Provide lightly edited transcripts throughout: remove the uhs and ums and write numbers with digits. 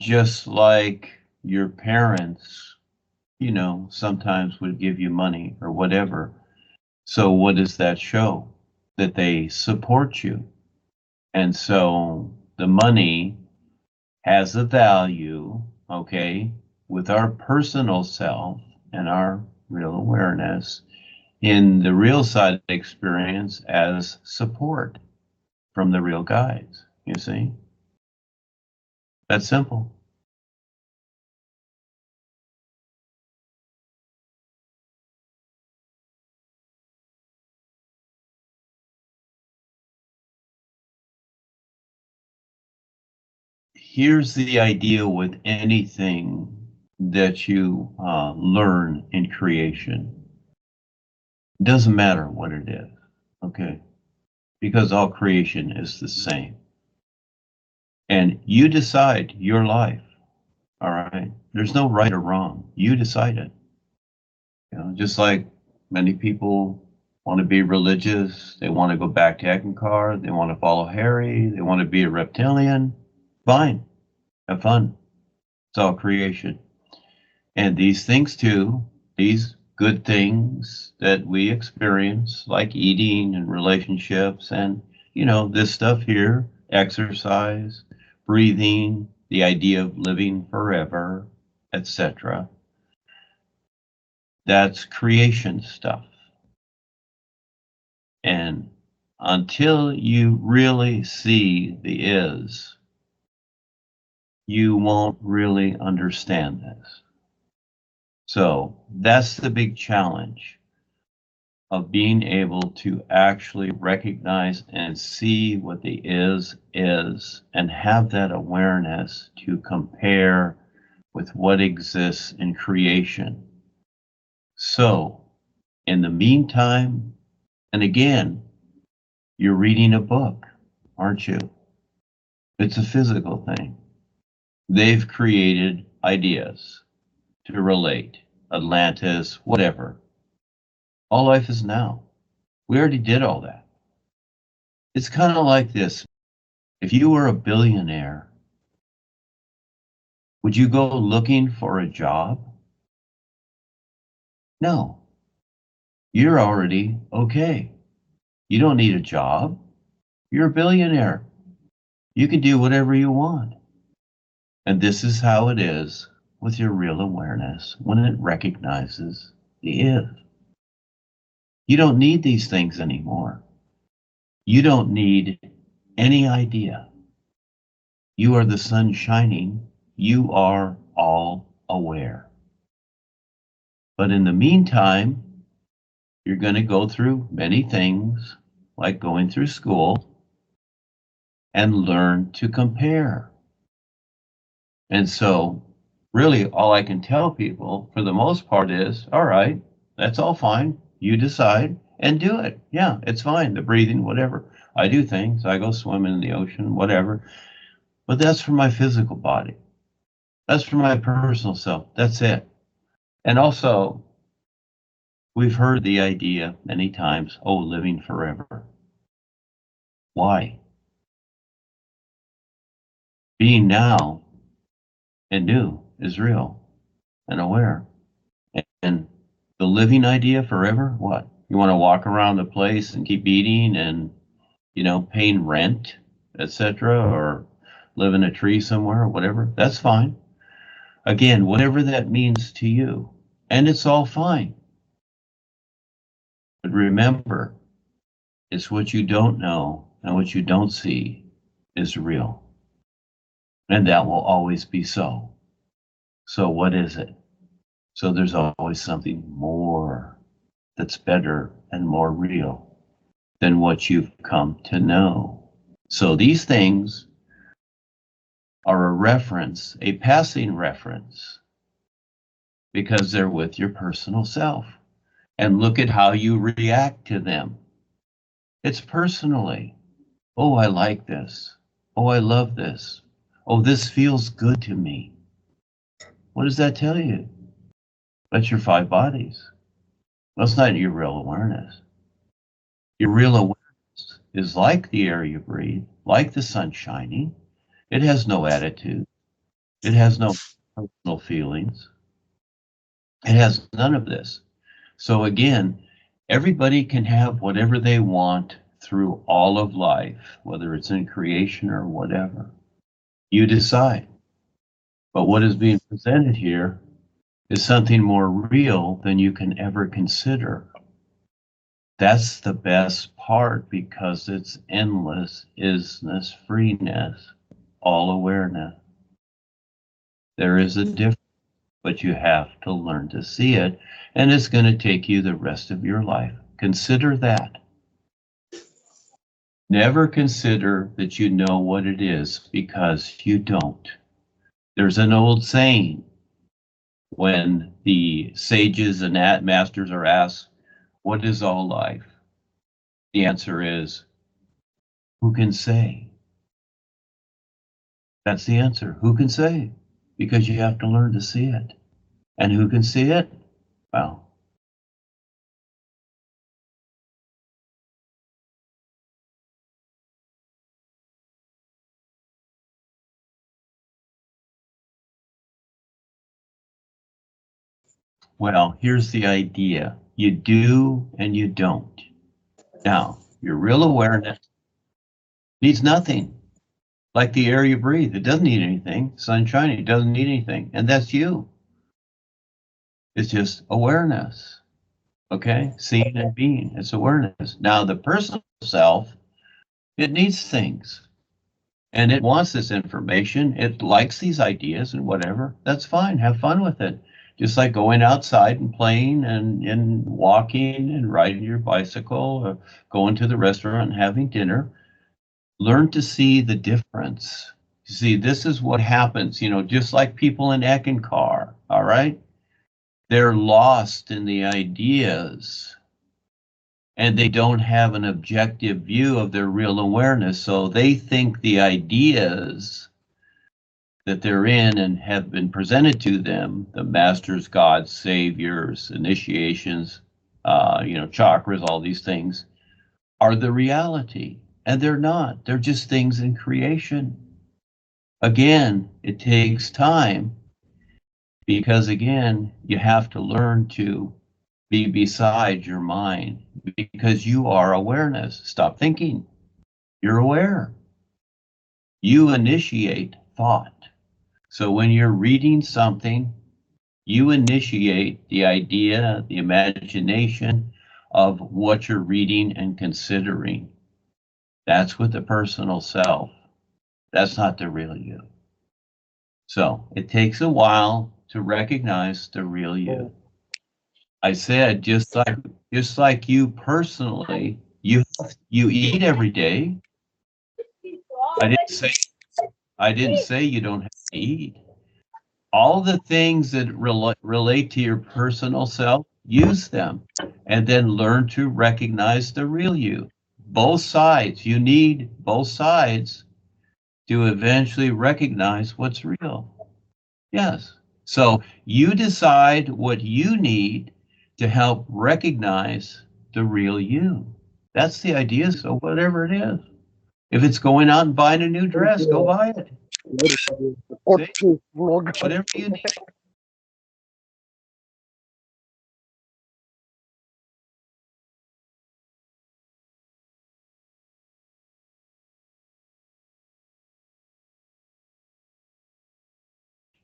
just like your parents, sometimes would give you money or whatever. So what does that show? That they support you. And so the money has a value, okay, with our personal self and our real awareness in the real side experience as support from the real guides, you see? That's simple. Here's the idea with anything that you learn in creation. It doesn't matter what it is, okay? Because all creation is the same. And you decide your life, all right? There's no right or wrong. You decide it. Just like many people want to be religious, they want to go back to Ekankar, they want to follow Harry, they want to be a reptilian. Fine, have fun. It's all creation. And these things too, these good things that we experience, like eating and relationships and, this stuff here, exercise, breathing, the idea of living forever, etc. That's creation stuff. And until you really see the is, you won't really understand this. So that's the big challenge of being able to actually recognize and see what the is and have that awareness to compare with what exists in creation. So in the meantime, and again, you're reading a book, aren't you? It's a physical thing. They've created ideas to relate, Atlantis, whatever. All life is now. We already did all that. It's kind of like this. If you were a billionaire, would you go looking for a job? No. You're already okay. You don't need a job. You're a billionaire. You can do whatever you want. And this is how it is with your real awareness when it recognizes the is. You don't need these things anymore. You don't need any idea. You are the sun shining. You are all aware. But in the meantime, you're going to go through many things, like going through school, and learn to compare. And so, really, all I can tell people, for the most part, is, all right, that's all fine. You decide and do it. Yeah, it's fine. The breathing, whatever. I do things. I go swimming in the ocean, whatever. But that's for my physical body. That's for my personal self. That's it. And also, we've heard the idea many times, oh, living forever. Why? Being now and new is real and aware. And the living idea forever, what? You want to walk around the place and keep eating and, paying rent, etc., or live in a tree somewhere or whatever? That's fine. Again, whatever that means to you. And it's all fine. But remember, it's what you don't know and what you don't see is real. And that will always be so. So what is it? So there's always something more that's better and more real than what you've come to know. So these things are a reference, a passing reference, because they're with your personal self. And look at how you react to them. It's personally. Oh, I like this. Oh, I love this. Oh, this feels good to me. What does that tell you? That's your 5 bodies. That's not your real awareness. Your real awareness is like the air you breathe, like the sun shining. It has no attitude. It has no personal feelings. It has none of this. So again, everybody can have whatever they want through all of life, whether it's in creation or whatever. You decide. But what is being presented here is something more real than you can ever consider. That's the best part because it's endless isness, freeness, all awareness. There is a difference, but you have to learn to see it, and it's going to take you the rest of your life. Consider that. Never consider that you know what it is, because you don't. There's an old saying, when the sages and masters are asked, what is all life? The answer is, who can say? That's the answer. Who can say? Because you have to learn to see it. And who can see it? Well, here's the idea. You do and you don't. Now, your real awareness needs nothing. Like the air you breathe, it doesn't need anything. Sunshine, it doesn't need anything. And that's you. It's just awareness. Okay? Seeing and being. It's awareness. Now, the personal self, it needs things. And it wants this information. It likes these ideas and whatever. That's fine. Have fun with it. Just like going outside and playing and walking and riding your bicycle or going to the restaurant and having dinner. Learn to see the difference. See, this is what happens, just like people in Eckankar, all right? They're lost in the ideas and they don't have an objective view of their real awareness. So they think the ideas that they're in and have been presented to them, the masters, gods, saviors, initiations, chakras, all these things, are the reality. And they're not. They're just things in creation. Again, it takes time because, again, you have to learn to be beside your mind because you are awareness. Stop thinking. You're aware. You initiate thought. So when you're reading something, you initiate the idea, the imagination of what you're reading and considering. That's with the personal self. That's not the real you. So it takes a while to recognize the real you. I said, just like you personally, you eat every day. I didn't say you don't have to eat. All the things that relate to your personal self, use them, and then learn to recognize the real you. Both sides. You need both sides to eventually recognize what's real. Yes. So you decide what you need to help recognize the real you. That's the idea. So whatever it is, if it's going out and buying a new dress, go buy it. See? Whatever you need.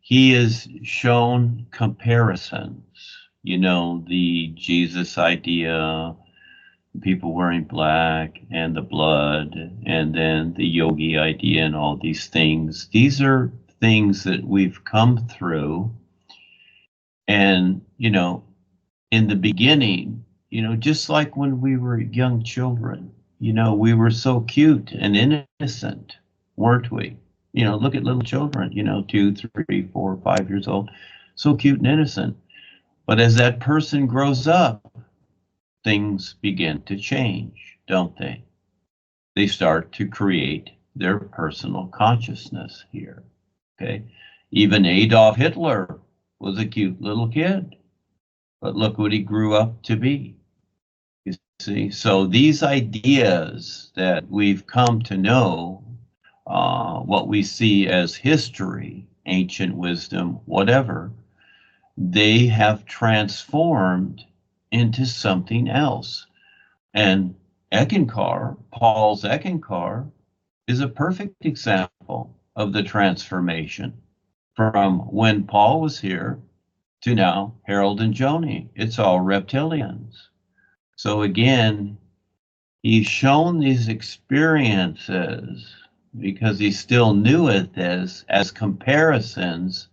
He has shown comparisons, the Jesus idea, people wearing black and the blood, and then the yogi idea and all these things. These are things that we've come through. And, in the beginning, just like when we were young children, we were so cute and innocent, weren't we? Look at little children, 2, 3, 4, 5 years old, so cute and innocent. But as that person grows up, things begin to change, don't they? They start to create their personal consciousness here, okay? Even Adolf Hitler was a cute little kid, but look what he grew up to be. You see, so these ideas that we've come to know, what we see as history, ancient wisdom, whatever, they have transformed into something else. And Paul's Eckankar, is a perfect example of the transformation from when Paul was here to now Harold and Joni. It's all reptilians. So again, he's shown these experiences because he's still new at this as comparisons,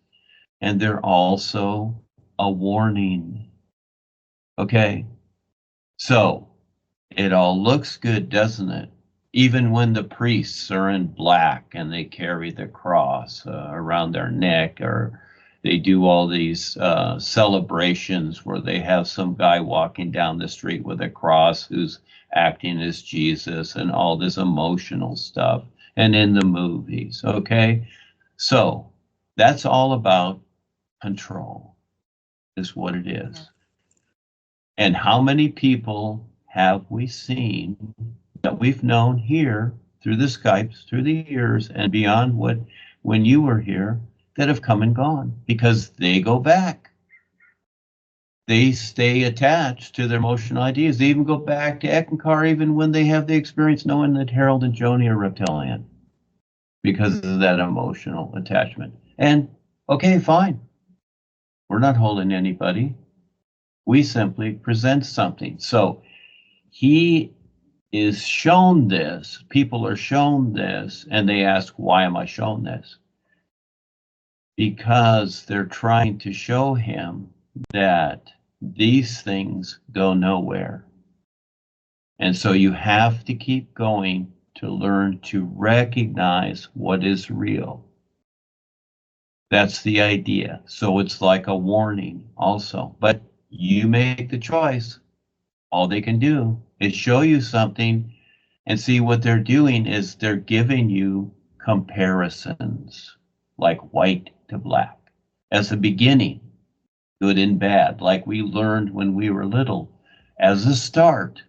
and they're also a warning. Okay, so it all looks good, doesn't it? Even when the priests are in black and they carry the cross around their neck, or they do all these celebrations where they have some guy walking down the street with a cross who's acting as Jesus and all this emotional stuff, and in the movies, okay? So that's all about control, is what it is. And how many people have we seen that we've known here through the Skypes, through the years, and beyond when you were here, that have come and gone because they go back. They stay attached to their emotional ideas. They even go back to Eckankar even when they have the experience knowing that Harold and Joni are reptilian because of that emotional attachment. And okay, fine. We're not holding anybody. We simply present something. So he is shown this, people are shown this, and they ask, why am I shown this? Because they're trying to show him that these things go nowhere. And so you have to keep going to learn to recognize what is real. That's the idea. So it's like a warning also, but you make the choice. All they can do is show you something, and see what they're doing is they're giving you comparisons, like white to black, as a beginning, good and bad, like we learned when we were little, as a start.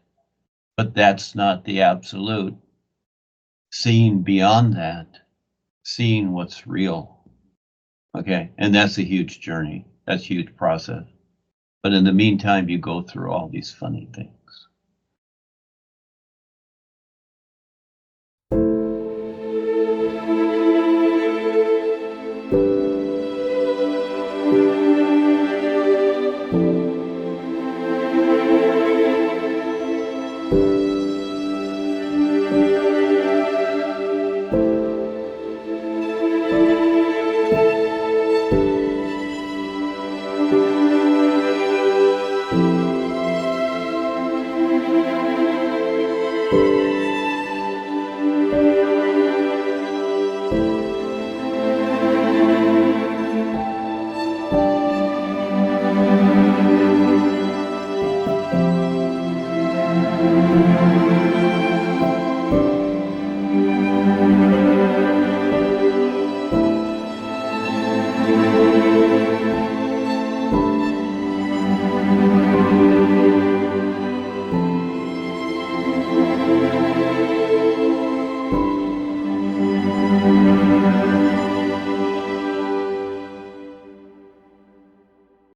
But that's not the absolute. Seeing beyond that, seeing what's real. Okay, and that's a huge journey. That's a huge process. But in the meantime, you go through all these funny things.